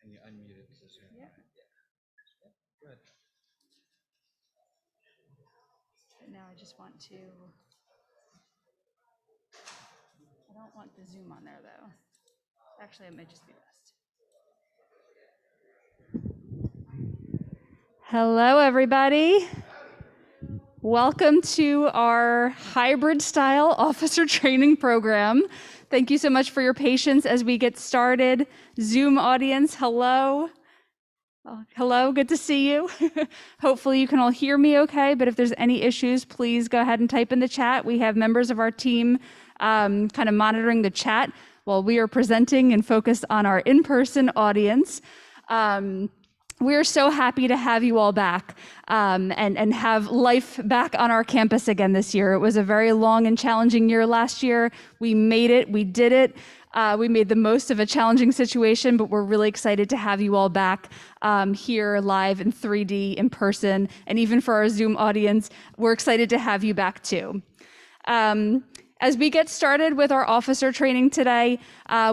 And you unmuted the Zoom. Yeah. Good. Now I just want to, I don't want the Zoom on there though. Actually, it might just be best. Hello, everybody. Welcome to our hybrid style officer training program. Thank you so much for your patience as we get started. Zoom audience, hello. Hello, good to see you. Hopefully you can all hear me okay, but if there's any issues, please go ahead and type in the chat. We have members of our team kind of monitoring the chat while we are presenting and focused on our in-person audience. We're so happy to have you all back and have life back on our campus again this year. It was a very long and challenging year last year. We made it, we did it. We made the most of a challenging situation, but we're really excited to have you all back here live in 3D, in person, and even for our Zoom audience, we're excited to have you back too. As we get started with our officer training today,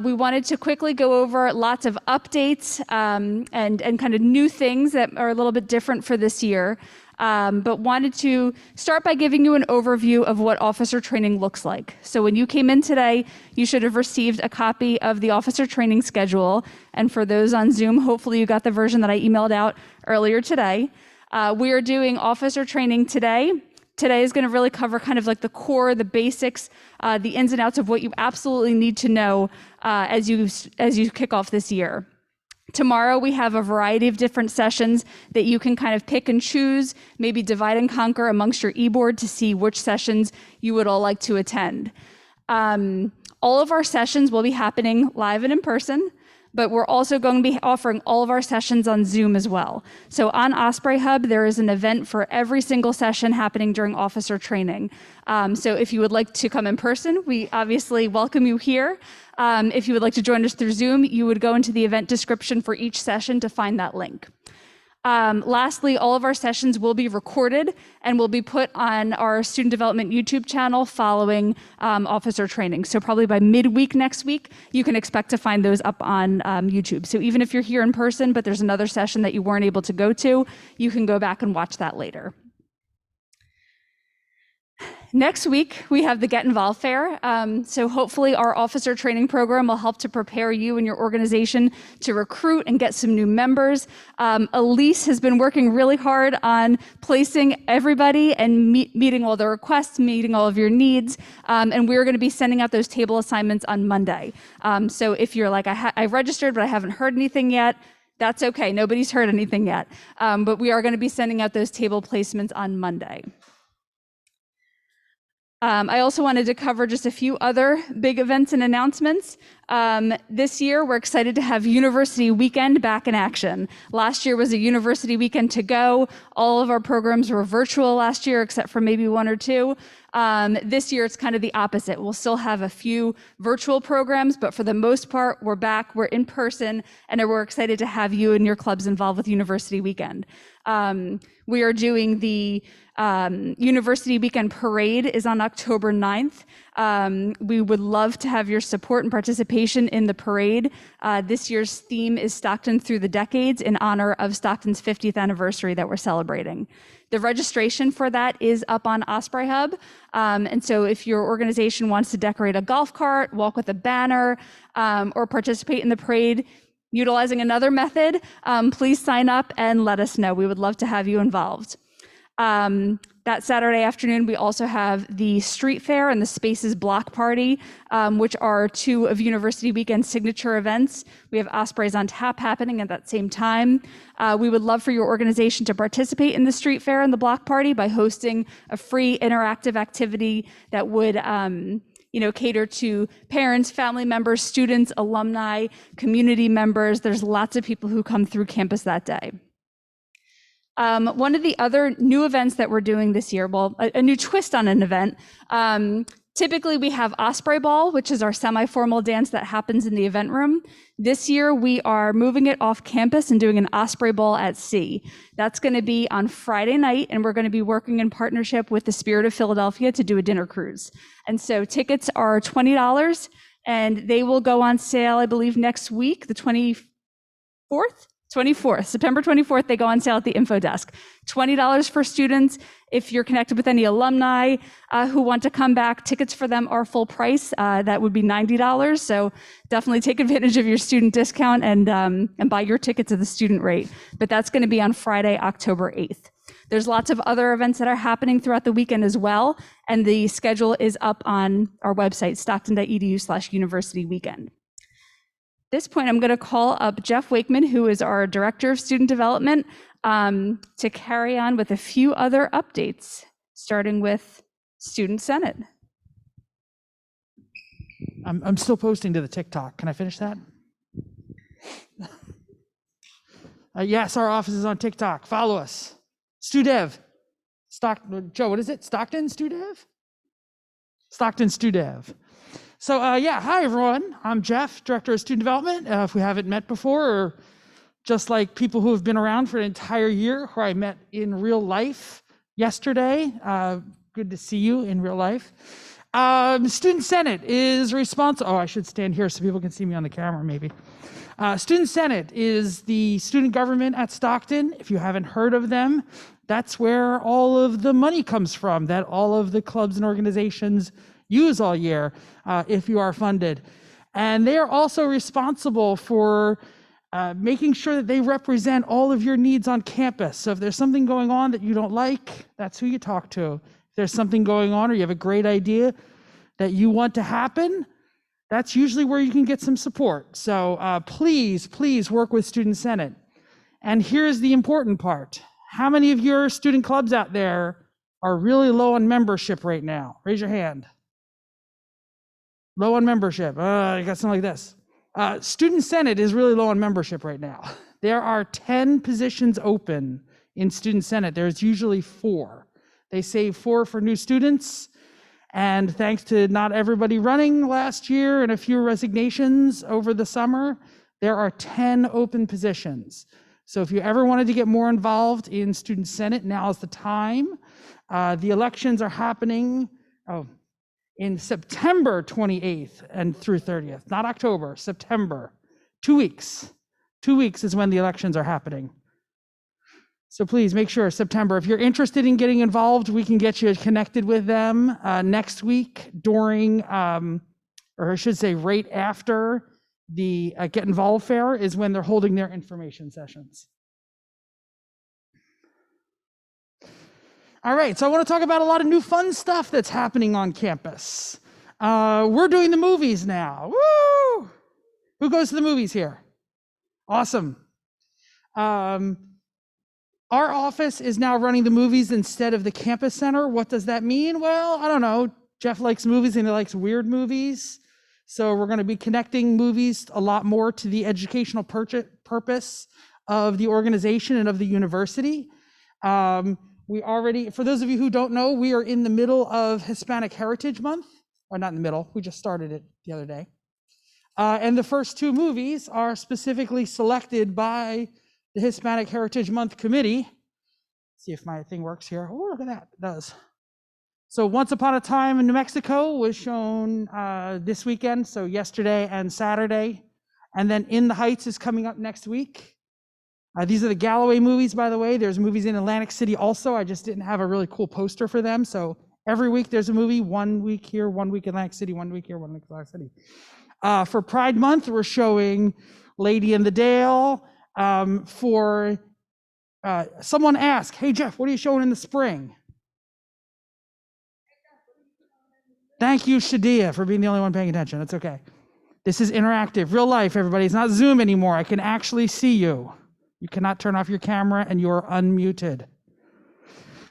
we wanted to quickly go over lots of updates and kind of new things that are a little bit different for this year. But wanted to start by giving you an overview of what officer training looks like. So when you came in today, you should have received a copy of the officer training schedule. And for those on Zoom, hopefully you got the version that I emailed out earlier today. We are doing officer training today. Today is going to really cover kind of like the core, the basics, the ins and outs of what you absolutely need to know as you kick off this year. Tomorrow, we have a variety of different sessions that you can kind of pick and choose, maybe divide and conquer amongst your e-board to see which sessions you would all like to attend. All of our sessions will be happening live and in person, but we're also going to be offering all of our sessions on Zoom as well. So on Osprey Hub, there is an event for every single session happening during officer training. So if you would like to come in person, we obviously welcome you here. If you would like to join us through Zoom, you would go into the event description for each session to find that link. Lastly, all of our sessions will be recorded and will be put on our student development YouTube channel following officer training. So probably by midweek next week, you can expect to find those up on YouTube. So even if you're here in person, but there's another session that you weren't able to go to, you can go back and watch that later. Next week, we have the Get Involved Fair. So hopefully our officer training program will help to prepare you and your organization to recruit and get some new members. Elise has been working really hard on placing everybody and meeting all the requests, meeting all of your needs. And we're going to be sending out those table assignments on Monday. So if you're like, I registered, but I haven't heard anything yet, that's okay. Nobody's heard anything yet. But we are going to be sending out those table placements on Monday. I also wanted to cover just a few other big events and announcements. This year, we're excited to have University Weekend back in action. Last year was a University Weekend to go. All of our programs were virtual last year, except for maybe one or two. This year, it's kind of the opposite. We'll still have a few virtual programs, but for the most part, we're back, we're in person, and we're excited to have you and your clubs involved with University Weekend. We are doing the University Weekend Parade is on October 9th. We would love to have your support and participation in the parade. This year's theme is Stockton Through the Decades in honor of Stockton's 50th anniversary that we're celebrating. The registration for that is up on Osprey Hub. And so if your organization wants to decorate a golf cart, walk with a banner, or participate in the parade, utilizing another method, please sign up and let us know. We would love to have you involved. That Saturday afternoon, we also have the Street Fair and the Spaces Block Party, which are two of University Weekend's signature events. We have Ospreys on Tap happening at that same time. We would love for your organization to participate in the Street Fair and the Block Party by hosting a free interactive activity that would cater to parents, family members, students, alumni, community members. There's lots of people who come through campus that day. One of the other new events that we're doing this year, well, a new twist on an event. Typically, we have Osprey Ball, which is our semi-formal dance that happens in the event room. This year, we are moving it off campus and doing an Osprey Ball at sea. That's going to be on Friday night, and we're going to be working in partnership with the Spirit of Philadelphia to do a dinner cruise. And so tickets are $20, and they will go on sale, I believe, next week, the 24th 24th, September 24th, they go on sale at the info desk. $20 for students. If you're connected with any alumni who want to come back, tickets for them are full price. That would be $90. So definitely take advantage of your student discount and buy your tickets at the student rate. But that's going to be on Friday, October 8th. There's lots of other events that are happening throughout the weekend as well. And the schedule is up on our website, stockton.edu/university weekend. At this point, I'm going to call up Jeff Wakeman, who is our Director of Student Development, to carry on with a few other updates, starting with Student Senate. I'm still posting to the TikTok. Can I finish that? Yes, our office is on TikTok. Follow us. StuDev. Joe, what is it? Stockton StuDev? Stockton StuDev. So hi everyone. I'm Jeff, Director of Student Development. If we haven't met before, or just like people who have been around for an entire year, who I met in real life yesterday, good to see you in real life. Student Senate is responsible. Oh, I should stand here so people can see me on the camera maybe. Student Senate is the student government at Stockton. If you haven't heard of them, that's where all of the money comes from, that all of the clubs and organizations use all year if you are funded. And they are also responsible for making sure that they represent all of your needs on campus. So if there's something going on that you don't like, that's who you talk to. If there's something going on or you have a great idea that you want to happen, that's usually where you can get some support. So please work with Student Senate. And here's the important part. How many of your student clubs out there are really low on membership right now? Raise your hand. Low on membership. You got something like this. Student Senate is really low on membership right now. There are 10 positions open in Student Senate. There's usually 4. They save 4 for new students. And thanks to not everybody running last year and a few resignations over the summer, there are 10 open positions. So if you ever wanted to get more involved in Student Senate, now is the time. The elections are happening in September 28th and through 30th, not October, September. 2 weeks. 2 weeks is when the elections are happening. So please make sure September. If you're interested in getting involved, we can get you connected with them next week during, or I should say right after the Get Involved Fair is when they're holding their information sessions. All right, so I want to talk about a lot of new fun stuff that's happening on campus. We're doing the movies now. Woo! Who goes to the movies here? Awesome. Our office is now running the movies instead of the campus center. What does that mean? Well, I don't know. Jeff likes movies and he likes weird movies. So we're going to be connecting movies a lot more to the educational purpose of the organization and of the university. We already, for those of you who don't know, we are in the middle of Hispanic Heritage Month. Or not in the middle, we just started it the other day. And the first 2 movies are specifically selected by the Hispanic Heritage Month Committee. See if my thing works here. Oh, look at that, it does. So Once Upon a Time in New Mexico was shown this weekend, so yesterday and Saturday. And then In the Heights is coming up next week. These are the Galloway movies, by the way. There's movies in Atlantic City also. I just didn't have a really cool poster for them. So every week there's a movie, 1 week here, 1 week in Atlantic City, 1 week here, 1 week in Atlantic City. For Pride Month, we're showing Lady in the Dale. Someone asked, hey Jeff, what are you showing in the spring? Thank you, Shadia, for being the only one paying attention. That's okay. This is interactive, real life, everybody. It's not Zoom anymore. I can actually see you. You cannot turn off your camera and you're unmuted.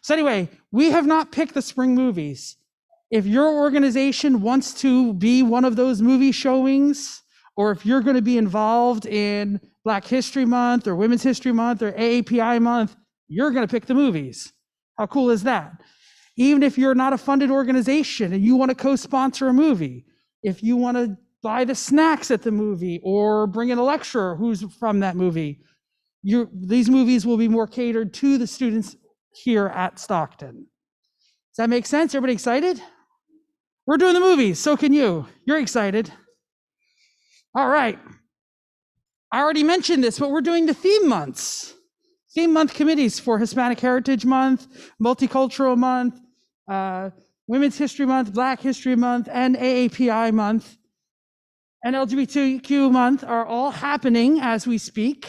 So anyway, we have not picked the spring movies. If your organization wants to be one of those movie showings, or if you're going to be involved in Black History Month or Women's History Month or AAPI Month, you're going to pick the movies. How cool is that? Even if you're not a funded organization and you want to co-sponsor a movie, if you want to buy the snacks at the movie or bring in a lecturer who's from that movie, these movies will be more catered to the students here at Stockton. Does that make sense? Everybody excited? We're doing the movies, so can you. You're excited. All right. I already mentioned this, but we're doing the theme months. Theme month committees for Hispanic Heritage Month, Multicultural Month, Women's History Month, Black History Month, and AAPI Month, and LGBTQ Month are all happening as we speak.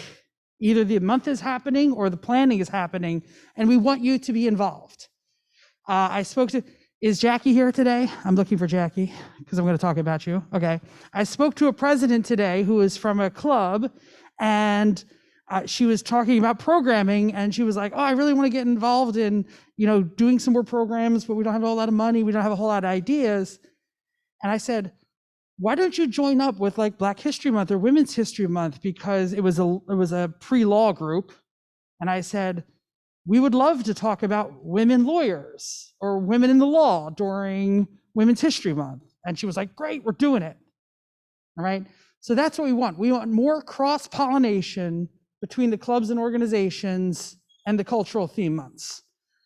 Either the month is happening or the planning is happening, and we want you to be involved. Is Jackie here today? I'm looking for Jackie because I'm going to talk about you. Okay. I spoke to a president today who is from a club, and she was talking about programming, and she was like, oh, I really want to get involved in, doing some more programs, but we don't have a whole lot of money. We don't have a whole lot of ideas. And I said, why don't you join up with like Black History Month or Women's History Month? Because it was a pre-law group. And I said, we would love to talk about women lawyers or women in the law during Women's History Month. And she was like, great, we're doing it. All right. So that's what we want. We want more cross-pollination between the clubs and organizations and the cultural theme months.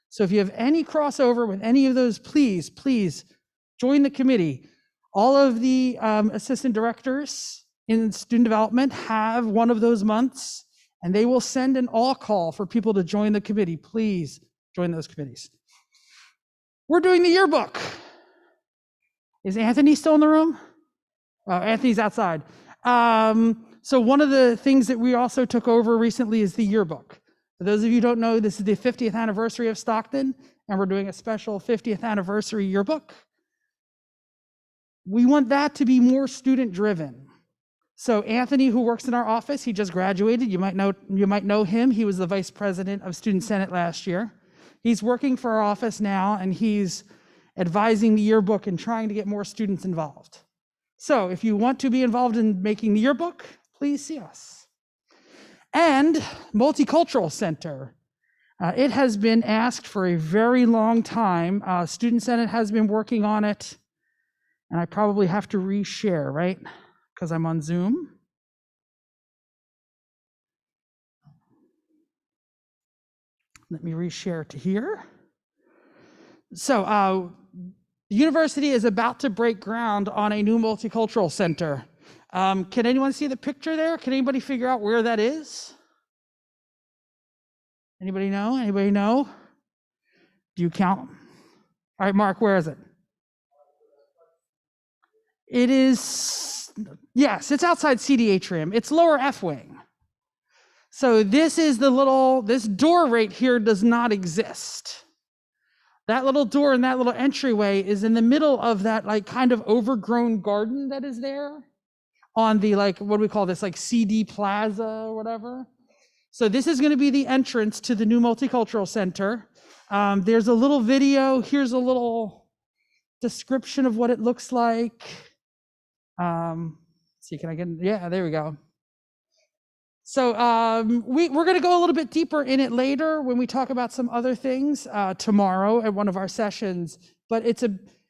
So if you have any crossover with any of those, please join the committee. All of the assistant directors in student development have one of those months, and they will send an all call for people to join the committee. Please join those committees. We're doing the yearbook. Is Anthony still in the room? Oh, Anthony's outside. So one of the things that we also took over recently is the yearbook. For those of you who don't know, this is the 50th anniversary of Stockton, and we're doing a special 50th anniversary yearbook. We want that to be more student driven. So Anthony, who works in our office, he just graduated. You might know him. He was the vice president of Student Senate last year. He's working for our office now, and he's advising the yearbook and trying to get more students involved. So if you want to be involved in making the yearbook, please see us. And Multicultural Center. It has been asked for a very long time. Student Senate has been working on it, and I probably have to reshare, right? Because I'm on Zoom. Let me reshare to here. So the university is about to break ground on a new multicultural center. Can anyone see the picture there? Can anybody figure out where that is? Anybody know? Anybody know? Do you count? All right, Mark, where is it? It is, yes, it's outside CD Atrium. It's lower F wing. So this is this door right here does not exist. That little door and that little entryway is in the middle of that like kind of overgrown garden that is there on the what do we call this, like CD Plaza or whatever. So this is going to be the entrance to the new Multicultural Center. There's a little video. Here's a little description of what it looks like. See, can I get, yeah, there we go. So we're going to go a little bit deeper in it later when we talk about some other things tomorrow at one of our sessions, but it's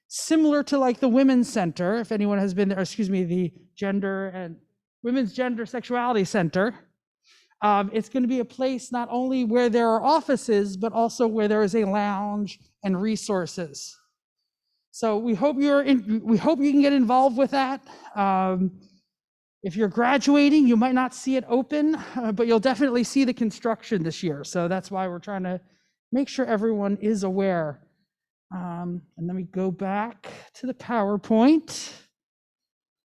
similar to like the Women's Center, if anyone has been there, the Women's Gender Sexuality Center. It's going to be a place not only where there are offices, but also where there is a lounge and resources. So we hope you can get involved with that. If you're graduating, you might not see it open, but you'll definitely see the construction this year. So that's why we're trying to make sure everyone is aware. And let me go back to the PowerPoint.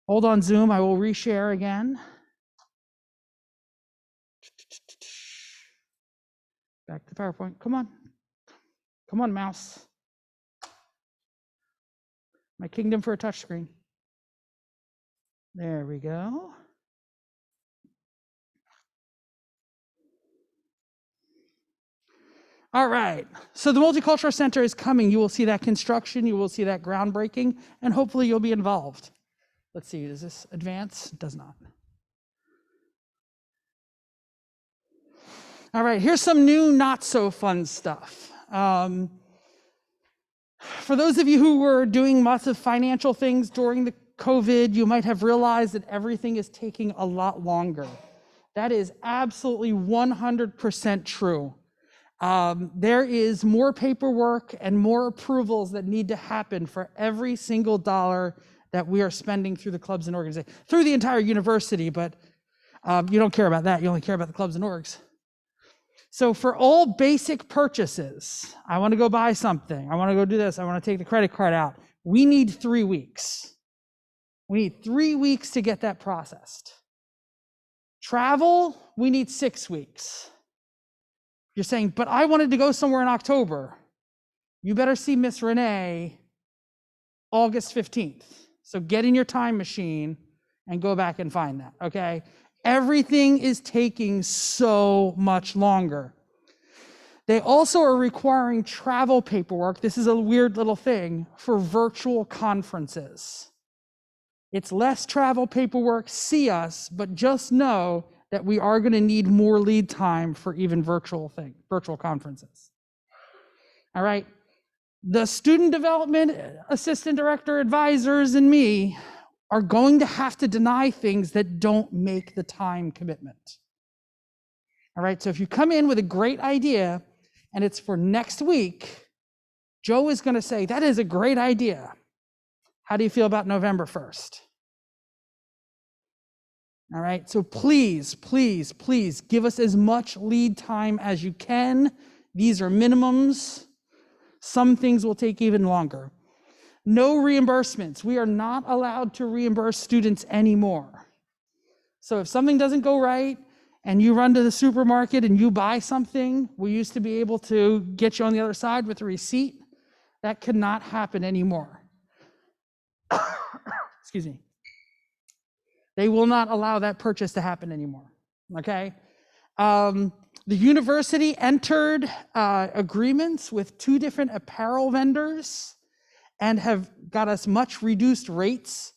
Hold on, Zoom, I will reshare again. Back to PowerPoint, come on. Come on, mouse. My kingdom for a touchscreen. There we go. All right, so the Multicultural Center is coming. You will see that construction, you will see that groundbreaking, and hopefully you'll be involved. Let's see, does this advance? It does not. All right, here's some new, not so fun stuff. For those of you who were doing lots of financial things during the COVID, you might have realized that everything is taking a lot longer. That is absolutely 100% true. There is more paperwork and more approvals that need to happen for every single dollar that we are spending through the clubs and organizations, through the entire university. But You don't care about that. You only care about the clubs and orgs. So for all basic purchases, I want to go buy something. I want to go do this. I want to take the credit card out. We need 3 weeks. We need 3 weeks to get that processed. Travel, we need 6 weeks. You're saying, but I wanted to go somewhere in October. You better see Miss Renee August 15th. So get in your time machine and go back and find that, okay? Everything is taking so much longer. They also are requiring travel paperwork. This is a weird little thing for virtual conferences. It's less travel paperwork, see us, but just know that we are going to need more lead time for even virtual conferences. All right. The student development assistant director advisors and me are going to have to deny things that don't make the time commitment. All right, so if you come in with a great idea and it's for next week, Joe is going to say, that is a great idea. How do you feel about November 1st? All right, so please, please, please give us as much lead time as you can. These are minimums. Some things will take even longer. No reimbursements. We are not allowed to reimburse students anymore. So if something doesn't go right and you run to the supermarket and you buy something, we used to be able to get you on the other side with a receipt. That cannot happen anymore. Excuse me. They will not allow that purchase to happen anymore, okay? The university entered agreements with 2 different apparel vendors and have got us much reduced rates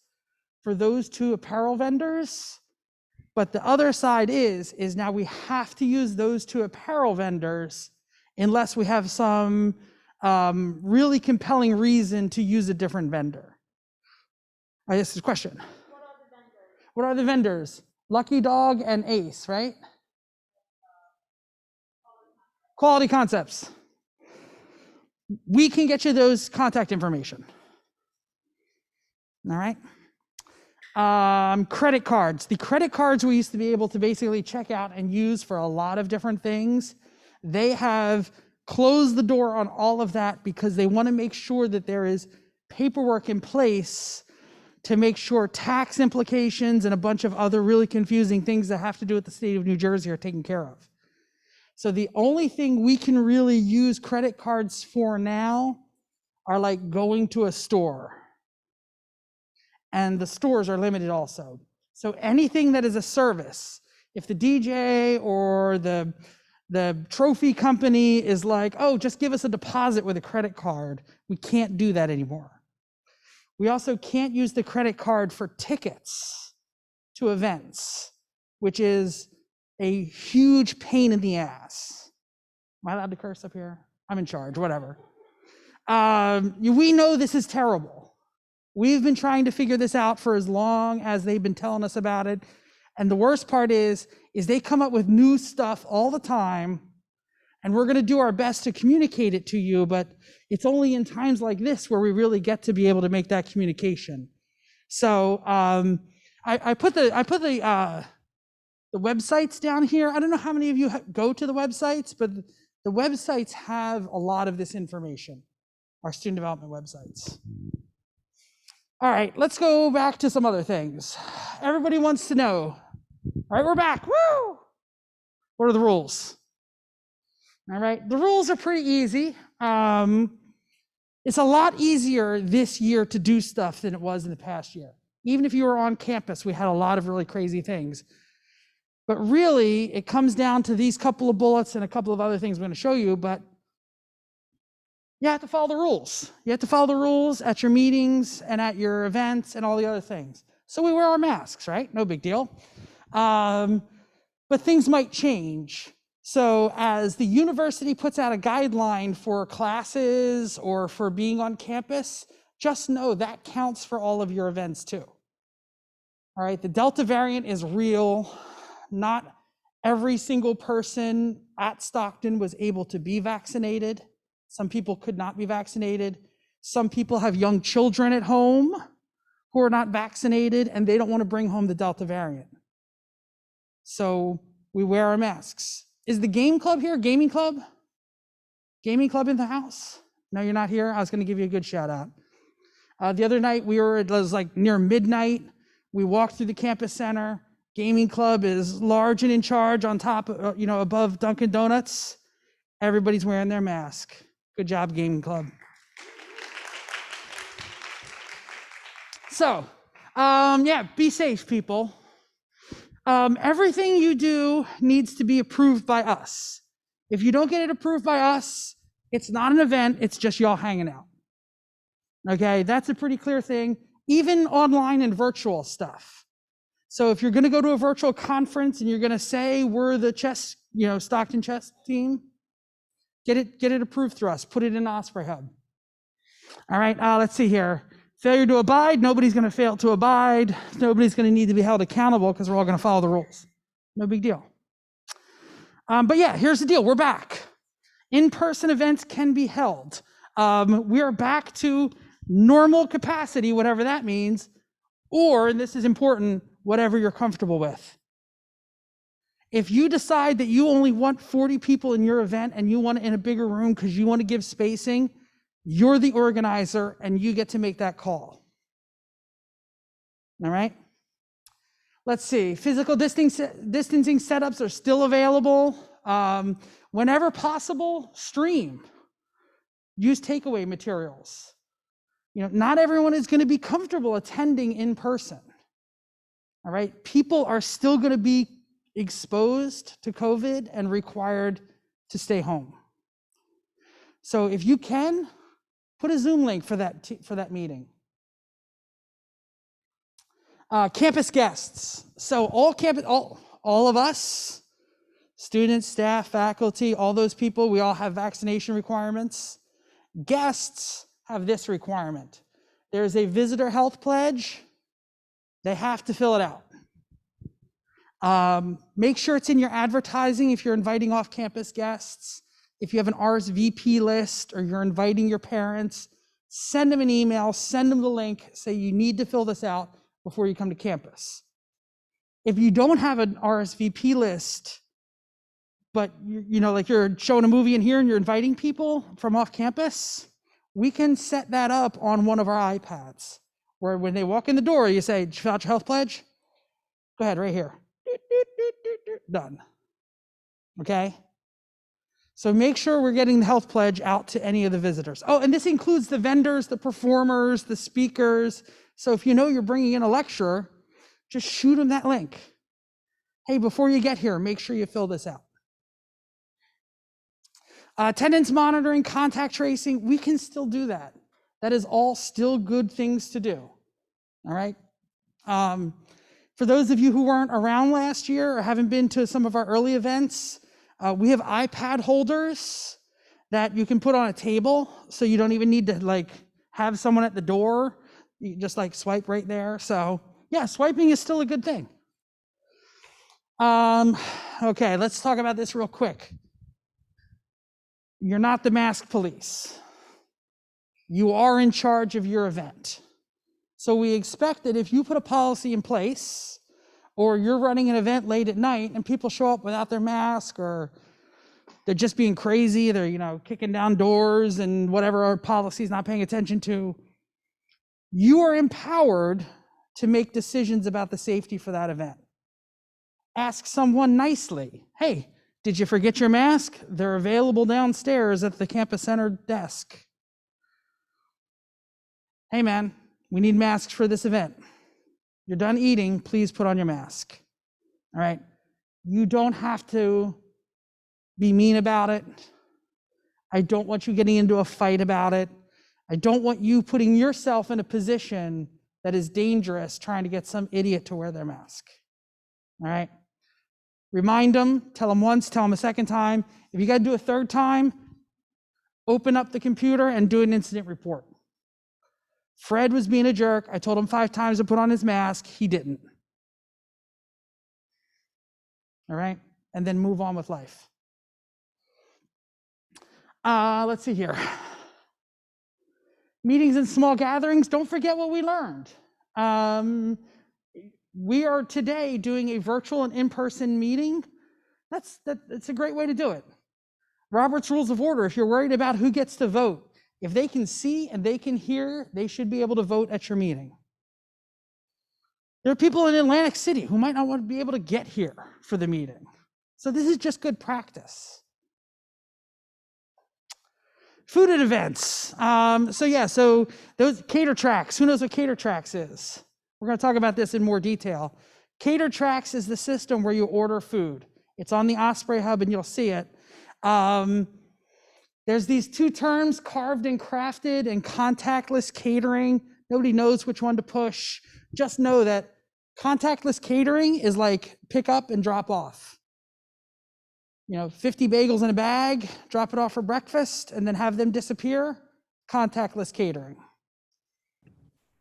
for those 2 apparel vendors. But the other side is now we have to use those 2 apparel vendors unless we have some really compelling reason to use a different vendor. I guess the question. What are the vendors? Lucky Dog and Ace, right? Quality Concepts. We can get you those contact information. All right. Credit cards. The credit cards we used to be able to basically check out and use for a lot of different things. They have closed the door on all of that because they want to make sure that there is paperwork in place to make sure tax implications and a bunch of other really confusing things that have to do with the state of New Jersey are taken care of. So the only thing we can really use credit cards for now are like going to a store. And the stores are limited also. So anything that is a service, if the DJ or the trophy company is like, oh, just give us a deposit with a credit card, we can't do that anymore. We also can't use the credit card for tickets to events, which is a huge pain in the ass. Am I allowed to curse up here? I'm in charge, whatever. We know this is terrible. We've been trying to figure this out for as long as they've been telling us about it. And the worst part is they come up with new stuff all the time, and we're going to do our best to communicate it to you, but it's only in times like this where we really get to be able to make that communication. So I put the websites down here. I don't know how many of you go to the websites, but the websites have a lot of this information, our student development websites. All right, let's go back to some other things. Everybody wants to know. All right, we're back. Woo! What are the rules? All right, the rules are pretty easy. It's a lot easier this year to do stuff than it was in the past year. Even if you were on campus, we had a lot of really crazy things. But really, it comes down to these couple of bullets and a couple of other things I'm going to show you, but you have to follow the rules. You have to follow the rules at your meetings and at your events and all the other things. So we wear our masks, right? No big deal. But things might change. So as the university puts out a guideline for classes or for being on campus, just know that counts for all of your events too. All right, the Delta variant is real. Not every single person at Stockton was able to be vaccinated. Some people could not be vaccinated. Some people have young children at home who are not vaccinated and they don't want to bring home the Delta variant. So we wear our masks. Is the game club here? Gaming club? Gaming club in the house? No, you're not here? I was going to give you a good shout out. The other night it was like near midnight. We walked through the campus center. Gaming club is large and in charge on top, above Dunkin' Donuts. Everybody's wearing their mask. Good job, gaming club. So, be safe, people. Everything you do needs to be approved by us. If you don't get it approved by us, it's not an event, it's just y'all hanging out. Okay, that's a pretty clear thing, even online and virtual stuff. So if you're gonna go to a virtual conference and you're gonna say we're the chess, Stockton chess team, get it approved through us, put it in Osprey Hub. All right, let's see here. Failure to abide, nobody's gonna fail to abide. Nobody's gonna need to be held accountable because we're all gonna follow the rules. No big deal. But yeah, here's the deal, we're back. In-person events can be held. We are back to normal capacity, whatever that means, or, and this is important, whatever you're comfortable with. If you decide that you only want 40 people in your event and you want it in a bigger room because you want to give spacing, you're the organizer and you get to make that call. All right? Let's see, physical distancing setups are still available. Whenever possible, stream. Use takeaway materials. Not everyone is going to be comfortable attending in person. All right, people are still going to be exposed to COVID and required to stay home. So if you can, put a Zoom link for that meeting. Campus guests. So all of us, students, staff, faculty, all those people, we all have vaccination requirements. Guests have this requirement. There's a visitor health pledge. They have to fill it out. Make sure it's in your advertising if you're inviting off-campus guests. If you have an RSVP list or you're inviting your parents, send them an email, send them the link, say you need to fill this out before you come to campus. If you don't have an RSVP list, but you're showing a movie in here and you're inviting people from off campus, we can set that up on one of our iPads, where when they walk in the door, you say, "Did you fill out your health pledge?" Go ahead, right here. Done. Okay? So make sure we're getting the health pledge out to any of the visitors. Oh, and this includes the vendors, the performers, the speakers. So if you're bringing in a lecturer, just shoot them that link. Hey, before you get here, make sure you fill this out. Attendance monitoring, contact tracing, we can still do that. That is all still good things to do. All right? For those of you who weren't around last year or haven't been to some of our early events, we have iPad holders that you can put on a table, so you don't even need to have someone at the door. You just swipe right there. So yeah, swiping is still a good thing. Okay, let's talk about this real quick. You're not the mask police. You are in charge of your event. So we expect that if you put a policy in place, or you're running an event late at night and people show up without their mask, or they're just being crazy, they're kicking down doors and whatever our policy is not paying attention to, you are empowered to make decisions about the safety for that event. Ask someone nicely, "Hey, did you forget your mask? They're available downstairs at the campus center desk. Hey man, we need masks for this event. You're done eating, please put on your mask." All right? You don't have to be mean about it. I don't want you getting into a fight about it. I don't want you putting yourself in a position that is dangerous trying to get some idiot to wear their mask. All right? Remind them, tell them once, tell them a second time. If you got to do a third time, open up the computer and do an incident report. Fred was being a jerk. I told him 5 times to put on his mask. He didn't. All right? And then move on with life. Let's see here. Meetings and small gatherings, don't forget what we learned. we are today doing a virtual and in-person meeting. That's a great way to do it. Robert's Rules of Order, if you're worried about who gets to vote, if they can see and they can hear, they should be able to vote at your meeting. There are people in Atlantic City who might not want to be able to get here for the meeting. So this is just good practice. Food at events. So those cater tracks, who knows what cater tracks is? We're going to talk about this in more detail. Cater tracks is the system where you order food. It's on the Osprey Hub and you'll see it. There's these two terms, carved and crafted and contactless catering. Nobody knows which one to push. Just know that contactless catering is like pick up and drop off. 50 bagels in a bag, drop it off for breakfast, and then have them disappear. Contactless catering.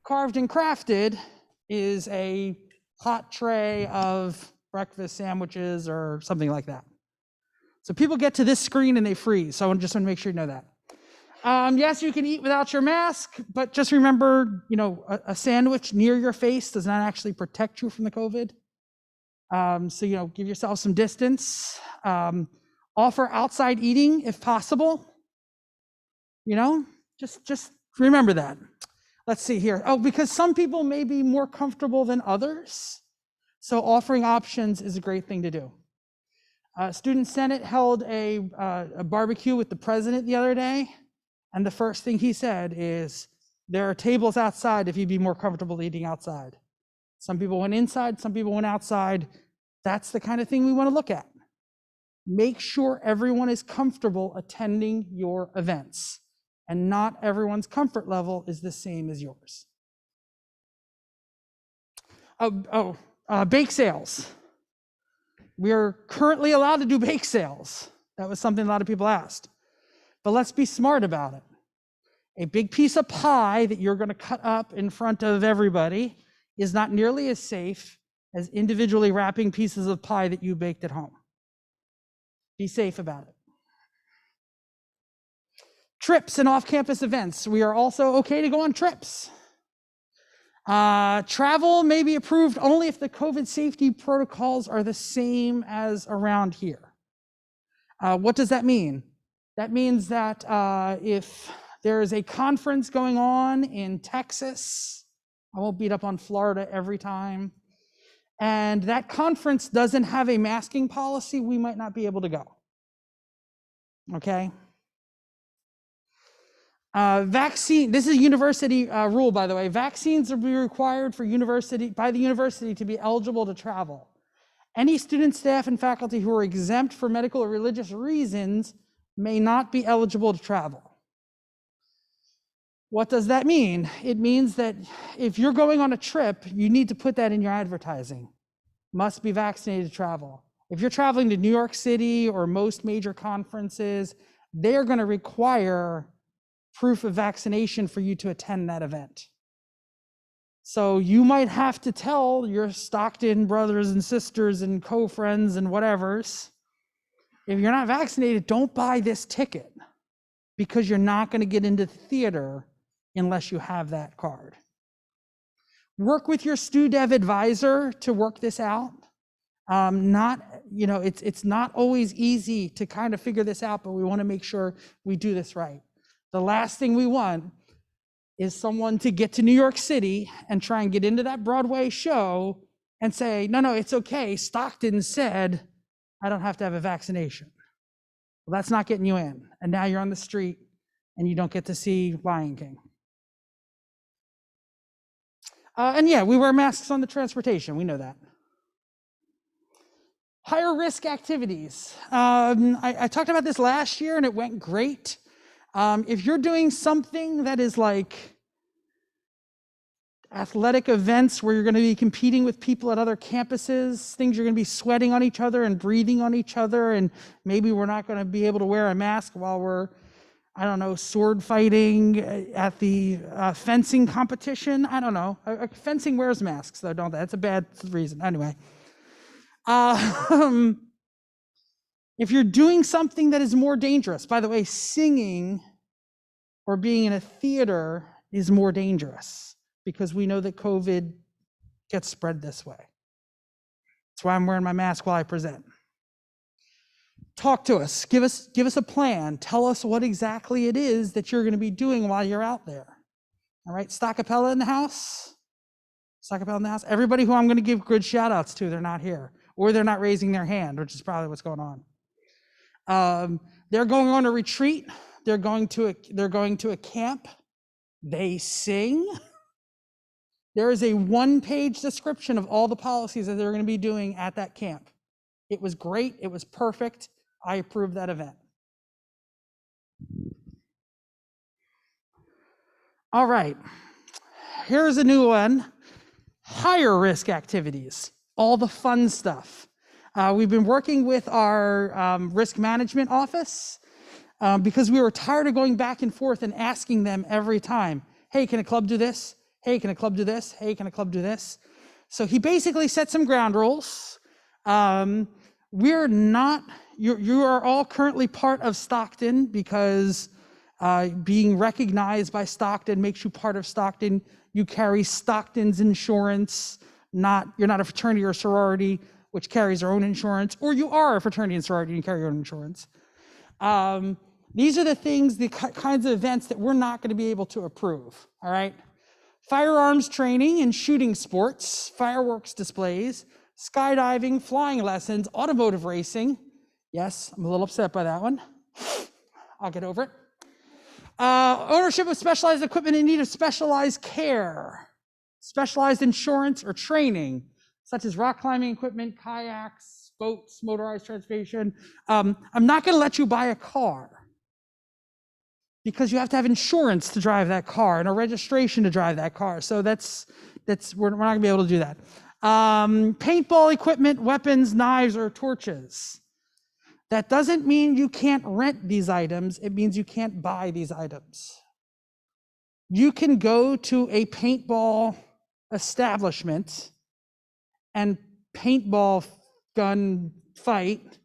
Carved and crafted is a hot tray of breakfast sandwiches or something like that. So people get to this screen and they freeze. So I just want to make sure you know that. Yes, you can eat without your mask, but just remember, a sandwich near your face does not actually protect you from the COVID. So, give yourself some distance. Offer outside eating if possible. Just remember that. Let's see here. Oh, because some people may be more comfortable than others. So offering options is a great thing to do. Student Senate held a barbecue with the president the other day. And the first thing he said is, there are tables outside if you'd be more comfortable eating outside. Some people went inside, some people went outside. That's the kind of thing we want to look at. Make sure everyone is comfortable attending your events, and not everyone's comfort level is the same as yours. Bake sales. We are currently allowed to do bake sales. That was something a lot of people asked. But let's be smart about it. A big piece of pie that you're going to cut up in front of everybody is not nearly as safe as individually wrapping pieces of pie that you baked at home. Be safe about it. Trips and off-campus events. We are also okay to go on trips. Travel may be approved only if the COVID safety protocols are the same as around here. What does that mean? That means that if there is a conference going on in Texas, I won't beat up on Florida every time, and that conference doesn't have a masking policy, we might not be able to go. Okay? Vaccine, this is a university rule, by the way. Vaccines will be required by the university to be eligible to travel. Any student, staff, and faculty who are exempt for medical or religious reasons may not be eligible to travel. What does that mean? It means that if you're going on a trip, you need to put that in your advertising. Must be vaccinated to travel. If you're traveling to New York City or most major conferences, they're going to require proof of vaccination for you to attend that event. So you might have to tell your Stockton brothers and sisters and co-friends and whatevers, if you're not vaccinated, don't buy this ticket, because you're not going to get into the theater unless you have that card. Work with your StuDev advisor to work this out. It's not always easy to kind of figure this out, but we want to make sure we do this right. The last thing we want is someone to get to New York City and try and get into that Broadway show and say, no, it's okay. Stockton said I don't have to have a vaccination. Well, that's not getting you in. And now you're on the street and you don't get to see Lion King. We wear masks on the transportation. We know that. Higher risk activities. I talked about this last year and it went great. If you're doing something that is like athletic events where you're going to be competing with people at other campuses, things you're going to be sweating on each other and breathing on each other, and maybe we're not going to be able to wear a mask while we're, sword fighting at the fencing competition. I don't know. Fencing wears masks, though, don't they? That's a bad reason. Anyway. If you're doing something that is more dangerous, by the way, singing or being in a theater is more dangerous because we know that COVID gets spread this way. That's why I'm wearing my mask while I present. Talk to us. Give us a plan. Tell us what exactly it is that you're going to be doing while you're out there. All right, Stockapella in the house? Stockapella in the house? Everybody who I'm going to give good shout outs to, they're not here. Or they're not raising their hand, which is probably what's going on. They're going on a retreat. They're going to a camp. They sing. There is a one-page description of all the policies that they're going to be doing at that camp. It was great. It was perfect. I approved that event. All right. Here's a new one. Higher risk activities. All the fun stuff. We've been working with our risk management office because we were tired of going back and forth and asking them every time, hey, can a club do this? Hey, can a club do this? Hey, can a club do this? So he basically set some ground rules. We're not, you are all currently part of Stockton because being recognized by Stockton makes you part of Stockton. You carry Stockton's insurance, you're not a fraternity or sorority, which carries their own insurance, or you are a fraternity and sorority and carry your own insurance. These are the things, the kinds of events that we're not going to be able to approve, all right? Firearms training and shooting sports, fireworks displays, skydiving, flying lessons, automotive racing. Yes, I'm a little upset by that one. I'll get over it. Ownership of specialized equipment in need of specialized care, specialized insurance or training, such as rock climbing equipment, kayaks, boats, motorized transportation. I'm not going to let you buy a car because you have to have insurance to drive that car and a registration to drive that car. So we're not going to be able to do that. Paintball equipment, weapons, knives, or torches. That doesn't mean you can't rent these items. It means you can't buy these items. You can go to a paintball establishment and paintball gun fight.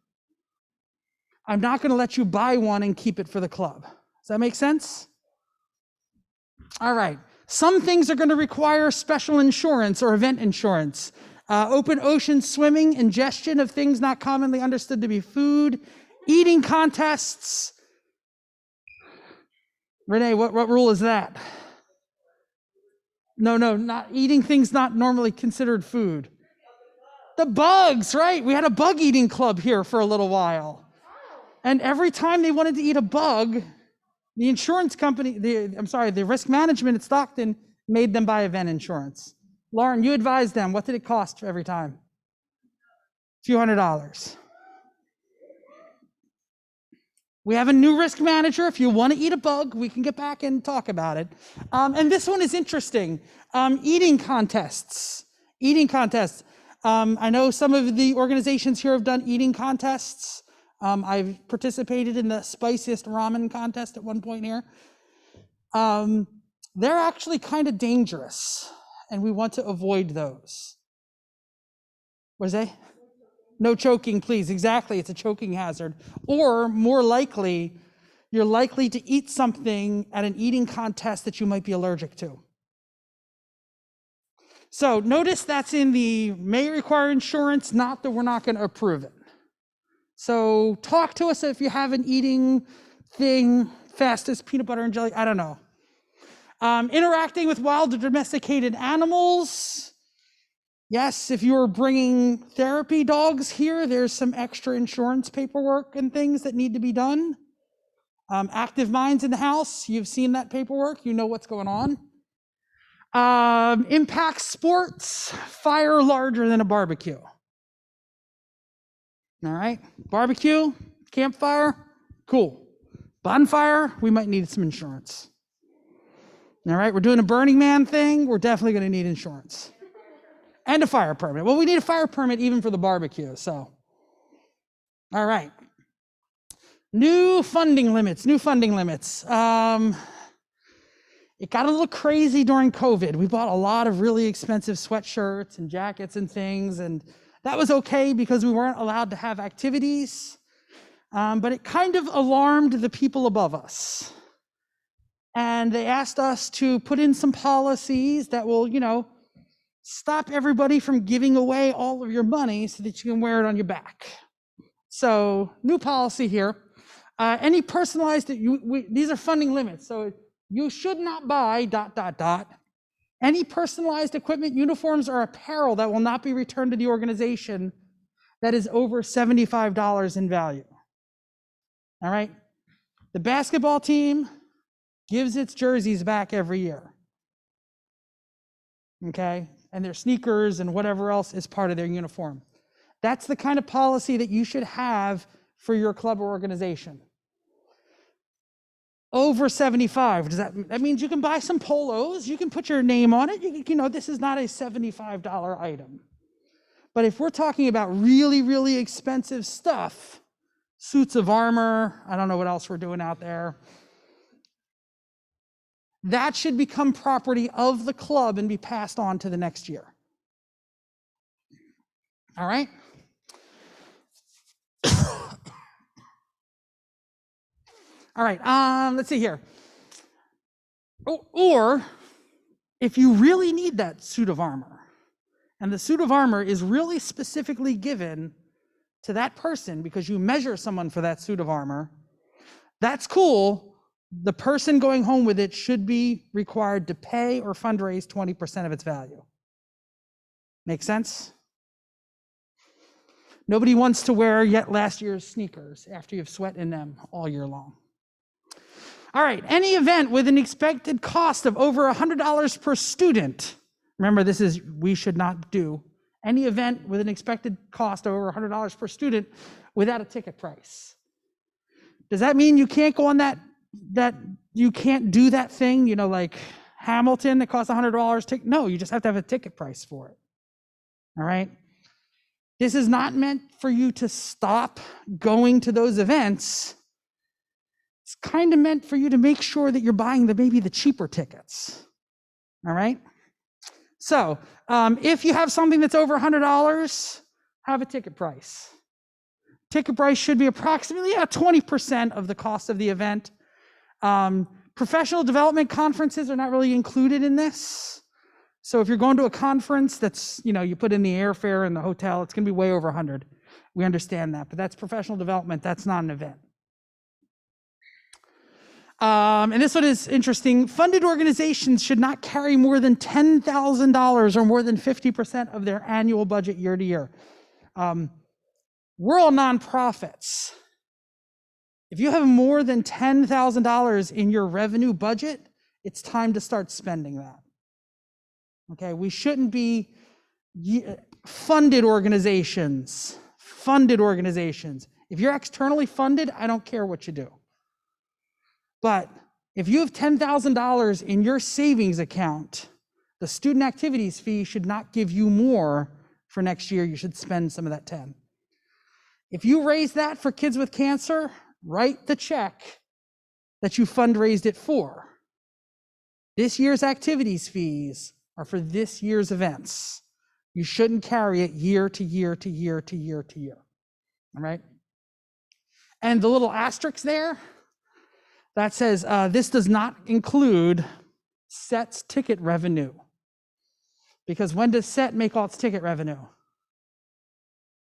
I'm not going to let you buy one and keep it for the club. Does that make sense? All right. Some things are going to require special insurance or event insurance. Open ocean swimming, ingestion of things not commonly understood to be food, eating contests. Renee, what rule is that? No, not eating things not normally considered food. The bugs, right? We had a bug eating club here for a little while. And every time they wanted to eat a bug, the insurance company, the risk management at Stockton made them buy event insurance. Lauren, you advised them. What did it cost every time? A few $100s. We have a new risk manager. If you want to eat a bug, we can get back and talk about it. And this one is interesting. Eating contests. Eating contests. I know some of the organizations here have done eating contests. I've participated in the spiciest ramen contest at one point here. They're actually kind of dangerous, and we want to avoid those. What is that? No choking, please. Exactly, it's a choking hazard. Or more likely, you're likely to eat something at an eating contest that you might be allergic to. So notice that's in the may require insurance, not that we're not going to approve it. So talk to us if you have an eating thing, fastest peanut butter and jelly, I don't know. Interacting with wild or domesticated animals. Yes, if you're bringing therapy dogs here, there's some extra insurance paperwork and things that need to be done. Active minds in the house, you've seen that paperwork, you know what's going on. Impact sports, fire larger than a barbecue. All right, barbecue, campfire, cool. Bonfire, we might need some insurance. All right, we're doing a Burning Man thing, we're definitely gonna need insurance. And a fire permit. Well, we need a fire permit even for the barbecue, so. All right. New funding limits. It got a little crazy during COVID. We bought a lot of really expensive sweatshirts and jackets and things, and that was okay because we weren't allowed to have activities, but it kind of alarmed the people above us. And they asked us to put in some policies that will, stop everybody from giving away all of your money so that you can wear it on your back. So new policy here. Any personalized, these are funding limits. So you should not buy ... Any personalized equipment, uniforms, or apparel that will not be returned to the organization that is over $75 in value. All right. The basketball team gives its jerseys back every year. Okay. And their sneakers and whatever else is part of their uniform. That's the kind of policy that you should have for your club or organization. Over 75, that means you can buy some polos, you can put your name on it, this is not a $75 item. But if we're talking about really, really expensive stuff, suits of armor, I don't know what else we're doing out there, that should become property of the club and be passed on to the next year. All right? All right, let's see here. Or if you really need that suit of armor, and the suit of armor is really specifically given to that person because you measure someone for that suit of armor, that's cool. The person going home with it should be required to pay or fundraise 20% of its value. Make sense? Nobody wants to wear yet last year's sneakers after you've sweat in them all year long. All right, any event with an expected cost of over $100 per student. Remember, this is we should not do. Any event with an expected cost of over $100 per student without a ticket price. Does that mean you can't go on that you can't do that thing, like Hamilton that costs $100 ticket? No, you just have to have a ticket price for it. All right? This is not meant for you to stop going to those events. It's kind of meant for you to make sure that you're buying maybe the cheaper tickets. All right? So if you have something that's over $100, have a ticket price. Ticket price should be approximately 20% of the cost of the event. Professional development conferences are not really included in this. So if you're going to a conference that's, you put in the airfare and the hotel, it's going to be way over 100. We understand that, but that's professional development. That's not an event. And this one is interesting. Funded organizations should not carry more than $10,000 or more than 50% of their annual budget year to year. We're all nonprofits. If you have more than $10,000 in your revenue budget, it's time to start spending that. Okay, we shouldn't be funded organizations. If you're externally funded, I don't care what you do. But if you have $10,000 in your savings account, the student activities fee should not give you more for next year. You should spend some of that 10. If you raise that for kids with cancer, write the check that you fundraised it for. This year's activities fees are for this year's events. You shouldn't carry it year to year to year to year to year. All right? And the little asterisk there, that says this does not include SET's ticket revenue. Because when does SET make all its ticket revenue?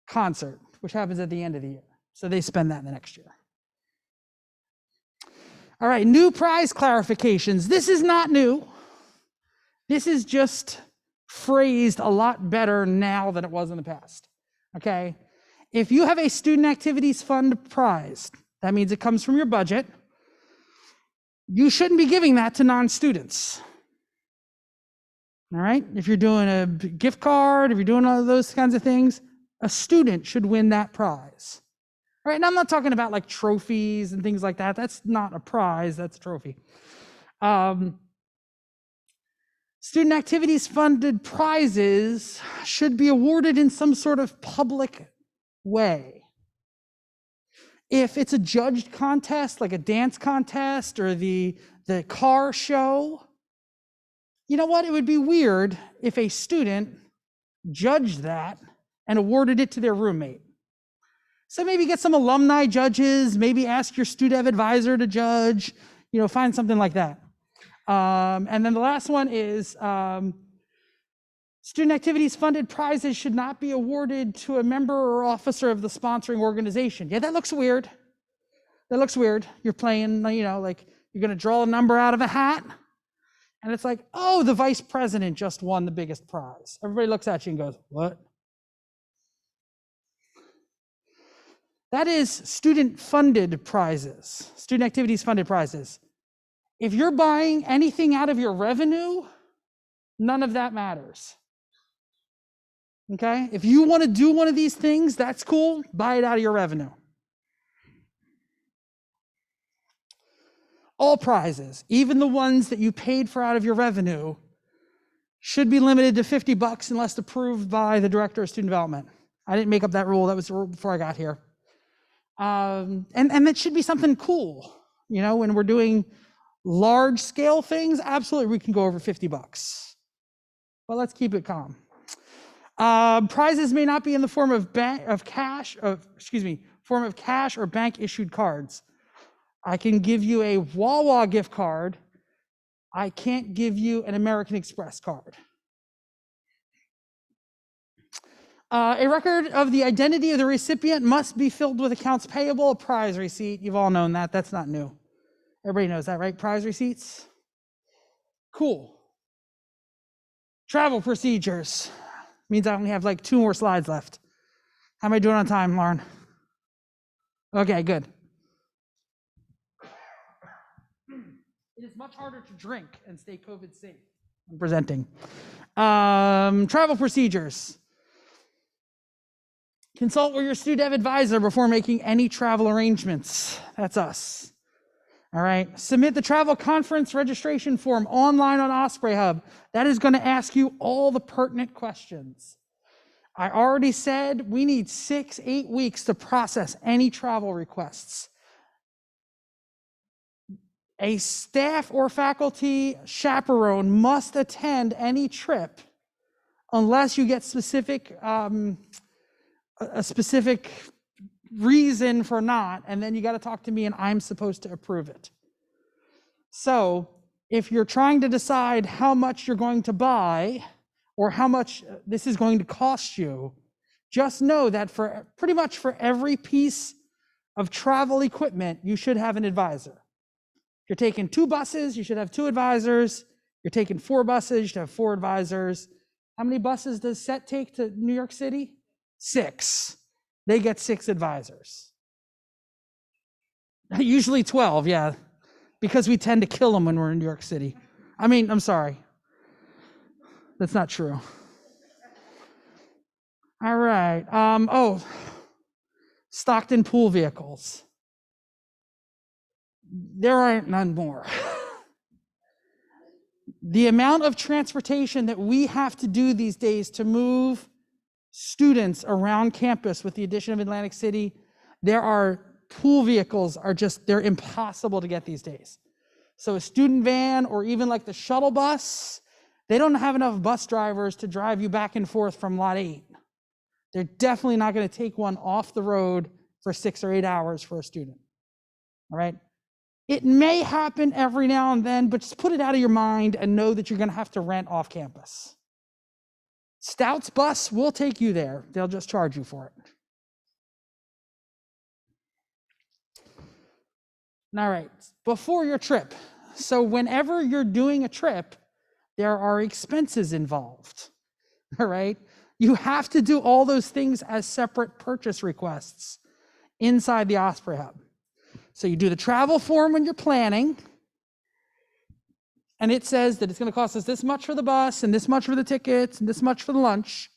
Concert, which happens at the end of the year. So they spend that in the next year. All right, new prize clarifications. This is not new. This is just phrased a lot better now than it was in the past. Okay? If you have a student activities fund prize, that means it comes from your budget. You shouldn't be giving that to non-students. All right? If you're doing a gift card, if you're doing all of those kinds of things, a student should win that prize. All right? And I'm not talking about like trophies and things like that. That's not a prize, that's a trophy. Student activities funded prizes should be awarded in some sort of public way. If it's a judged contest, like a dance contest or the car show, you know what? It would be weird if a student judged that and awarded it to their roommate. So maybe get some alumni judges, maybe ask your StuDev advisor to judge, find something like that. And then the last one is Student activities funded prizes should not be awarded to a member or officer of the sponsoring organization. Yeah, that looks weird. That looks weird. You're playing, like you're gonna draw a number out of a hat, and it's like, oh, the vice president just won the biggest prize. Everybody looks at you and goes, what? That is student-funded prizes, student activities funded prizes. If you're buying anything out of your revenue, none of that matters. Okay? If you want to do one of these things, that's cool. Buy it out of your revenue. All prizes, even the ones that you paid for out of your revenue, should be limited to $50 unless approved by the director of student development. I didn't make up that rule. That was the rule before I got here. And that should be something cool. When we're doing large scale things, absolutely we can go over $50. But let's keep it calm. Prizes may not be in the form of cash or bank issued cards. I can give you a Wawa gift card. I can't give you an American Express card. A record of the identity of the recipient must be filled with accounts payable, a prize receipt. You've all known that. That's not new. Everybody knows that, right? Prize receipts. Cool. Travel procedures. Means I only have like 2 more slides left. How am I doing on time, Lauren? Okay, good. It is much harder to drink and stay COVID safe. I'm presenting. Travel procedures. Consult with your student advisor before making any travel arrangements. That's us. All right. Submit the travel conference registration form online on Osprey Hub. That is going to ask you all the pertinent questions. I already said we need 6-8 weeks to process any travel requests. A staff or faculty chaperone must attend any trip unless you get a specific reason for not, and then you got to talk to me and I'm supposed to approve it. So if you're trying to decide how much you're going to buy or how much this is going to cost you, just know that for pretty much for every piece of travel equipment, you should have an advisor. If you're taking 2 buses, you should have 2 advisors. You're taking 4 buses, you should have 4 advisors. How many buses does SET take to New York City? 6. They get 6 advisors. Usually 12, yeah, because we tend to kill them when we're in New York City. I'm sorry. That's not true. All right. Stockton pool vehicles. There aren't none more. The amount of transportation that we have to do these days to move students around campus with the addition of Atlantic City, pool vehicles they're impossible to get these days. So a student van or even like the shuttle bus, they don't have enough bus drivers to drive you back and forth from lot 8. They're definitely not going to take one off the road for 6 or 8 hours for a student. All right. It may happen every now and then, but just put it out of your mind and know that you're going to have to rent off campus. Stout's bus will take you there. They'll just charge you for it. All right, before your trip. So whenever you're doing a trip, there are expenses involved. All right, you have to do all those things as separate purchase requests inside the Osprey Hub. So you do the travel form when you're planning, and it says that it's going to cost us this much for the bus and this much for the tickets and this much for the lunch.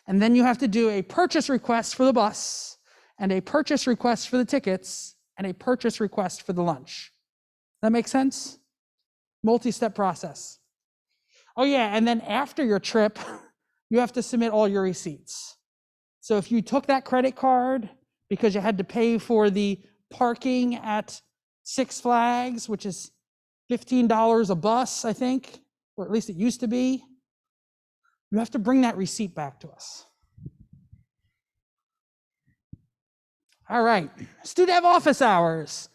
And then you have to do a purchase request for the bus and a purchase request for the tickets and a purchase request for the lunch. That makes sense? Multi-step process. Oh yeah, and then after your trip, you have to submit all your receipts. So if you took that credit card because you had to pay for the parking at Six Flags, which is $15 a bus, I think, or at least it used to be, you have to bring that receipt back to us. All right, student have office hours.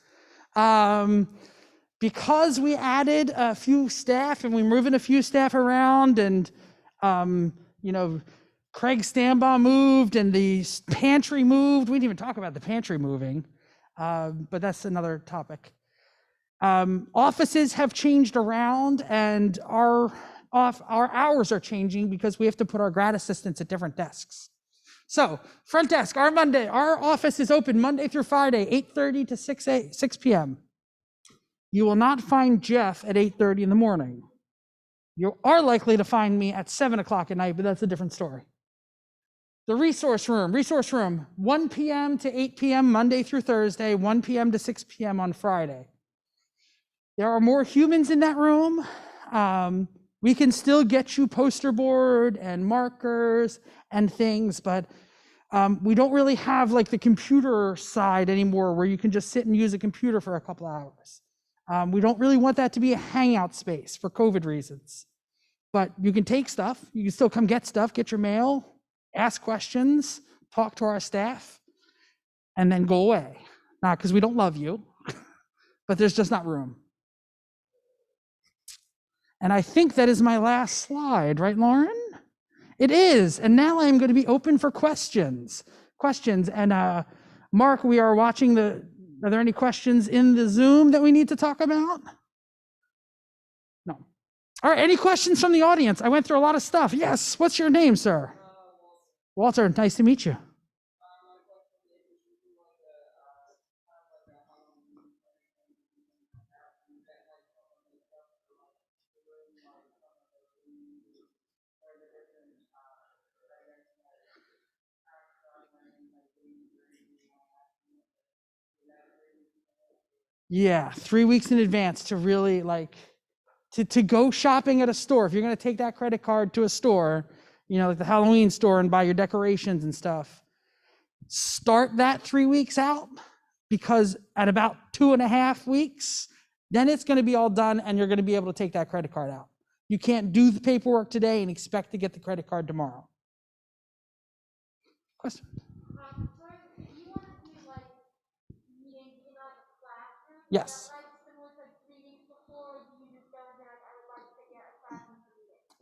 Because we added a few staff and we're moving a few staff around, and Craig Stambaugh moved and the pantry moved. We didn't even talk about the pantry moving, but that's another topic. Offices have changed around, and our hours are changing because we have to put our grad assistants at different desks. So front desk, our office is open Monday through Friday, 8:30 to 6 p.m. You will not find Jeff at 8:30 in the morning. You are likely to find me at 7 o'clock at night, but that's a different story. The resource room, 1 p.m. to 8 p.m. Monday through Thursday, 1 p.m. to 6 p.m. on Friday. There are more humans in that room. We can still get you poster board and markers and things, but we don't really have like the computer side anymore where you can just sit and use a computer for a couple hours. We don't really want that to be a hangout space for COVID reasons. But you can take stuff, you can still come get stuff, get your mail, ask questions, talk to our staff, and then go away. Not because we don't love you, but there's just not room. And I think that is my last slide, right, Lauren? It is, and now I'm going to be open for questions. And Mark, we are watching are there any questions in the Zoom that we need to talk about? No. All right, any questions from the audience? I went through a lot of stuff. Yes, what's your name, sir? Walter, nice to meet you. Yeah, 3 weeks in advance to really to go shopping at a store. If you're going to take that credit card to a store, like the Halloween store and buy your decorations and stuff, start that 3 weeks out, because at about 2.5 weeks, then it's going to be all done and you're going to be able to take that credit card out. You can't do the paperwork today and expect to get the credit card tomorrow. Question? Yes.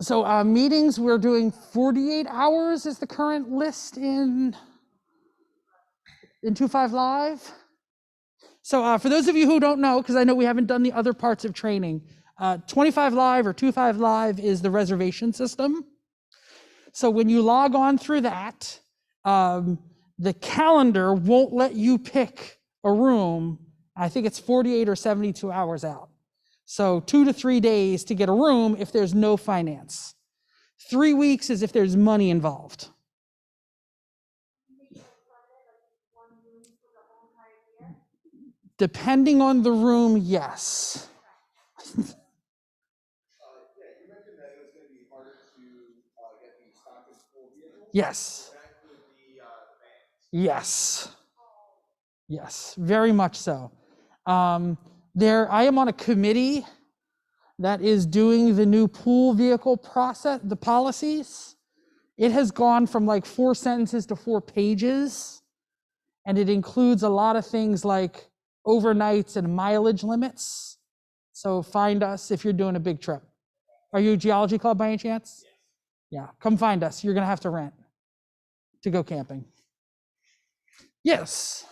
So meetings, we're doing 48 hours is the current list in 25 Live. So for those of you who don't know, because I know we haven't done the other parts of training, 25 Live or 25 Live is the reservation system. So when you log on through that, the calendar won't let you pick a room. I think it's 48 or 72 hours out. So 2 to 3 days to get a room if there's no finance. 3 weeks is if there's money involved. Depending on the room, yes. You mentioned that it was going to be harder to get the stock and full vehicle. Yes. That include the vans. Yes. Yes, very much so. I am on a committee that is doing the new pool vehicle process, the policies. It has gone from like 4 sentences to 4 pages, and it includes a lot of things like overnights and mileage limits. So find us if you're doing a big trip. Are you a geology club by any chance? Yes. Yeah, come find us. You're gonna have to rent to go camping. Yes.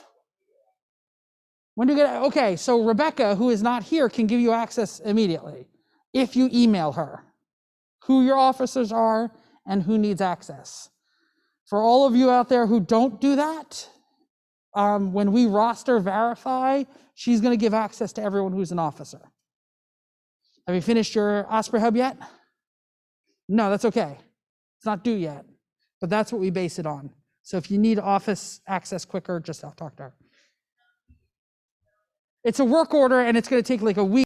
When do you get, okay, so Rebecca, who is not here, can give you access immediately if you email her who your officers are and who needs access. For all of you out there who don't do that, when we roster verify, she's going to give access to everyone who's an officer. Have you finished your Osprey Hub yet? No, that's okay. It's not due yet, but that's what we base it on. So if you need office access quicker, just talk to her. It's a work order and it's going to take like a week.